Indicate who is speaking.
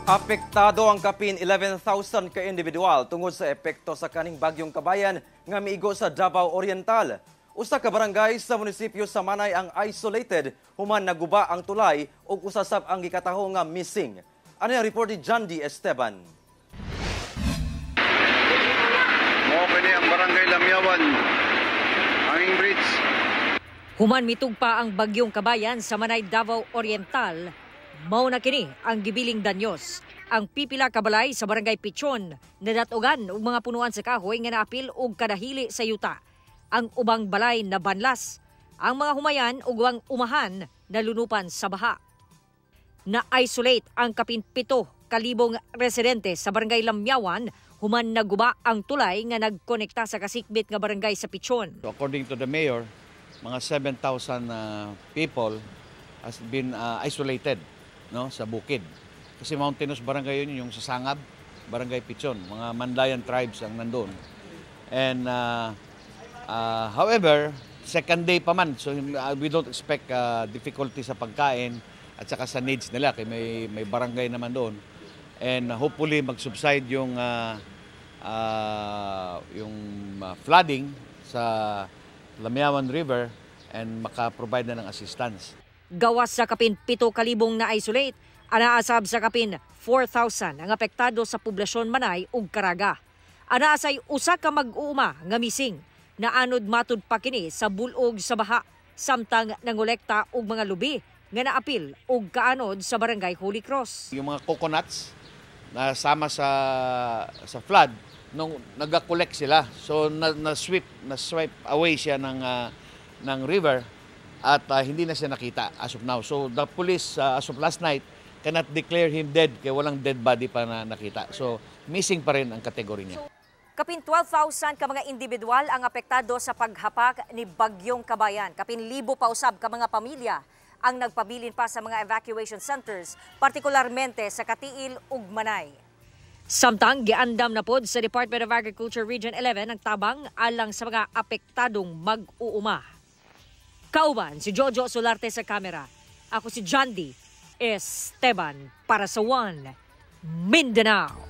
Speaker 1: Apektado ang kapin 11,000 ka individual tungod sa epekto sa kaning bagyong Kabayan nga miigo sa Davao Oriental. Usa ka barangay sa munisipyo sa Manay ang isolated human naguba ang tulay ug usasab ang gikataho nga missing. Ano ang report ni John D. Esteban?
Speaker 2: Mo kini ang barangay Lamyawan, hanging bridge.
Speaker 3: Human mitugpa ang bagyong Kabayan sa Manay, Davao Oriental. Mao na kini ang gibiling danyos. Ang pipila ka balay sa barangay Pichon nadatugan og mga punuan sa kahoy nga naapil og kadahili sa yuta. Ang ubang balay na banlas. Ang mga humayan ug ang umahan nalunupan sa baha. Na-isolate ang kapin 7,000 residente sa barangay Lamyawan human naguba ang tulay nga nagkonekta sa kasikbit nga barangay sa Pichon.
Speaker 4: So according to the mayor, mga 7,000 people has been isolated, no, sa bukid. Kasi mountainous barangay yun, yung sa Sangab, barangay Pichon, mga Mandayan tribes ang nandun. And however, second day pa man, so we don't expect difficulty sa pagkain at saka sa needs nila, kaya may barangay naman doon. And hopefully mag-subside yung flooding sa Lamyawan River and maka-provide na ng assistance.
Speaker 3: Gawas sa kapin 7,000 na isolate, anaasab sa kapin 4,000 ang apektado sa poblasyon Manay ug Caraga. Anaasay usa ka mag-uuma nga missing na anod matud pa kini sa bulog sa baha samtang nangolekta og mga lubi nga naapil og kaanod sa barangay Holy Cross.
Speaker 4: Yung mga coconuts na sama sa flood nung nag-collect sila, so na-swipe away siya ng river. At hindi na siya nakita as of now. So the police as of last night cannot declare him dead kaya walang dead body pa na nakita. So missing pa rin ang kategory niya.
Speaker 3: Kapin 12,000 ka mga individual ang apektado sa paghapak ni Bagyong Kabayan. Kapin 1,000 pa usab ka mga pamilya ang nagpabilin pa sa mga evacuation centers, partikularmente sa Katiil ug Manay. Samtang giandam na pod sa Department of Agriculture Region 11 ang tabang alang sa mga apektadong mag-uuma. Kauban si Jojo Solarte sa kamera. Ako si John D. Esteban para sa One Mindanao.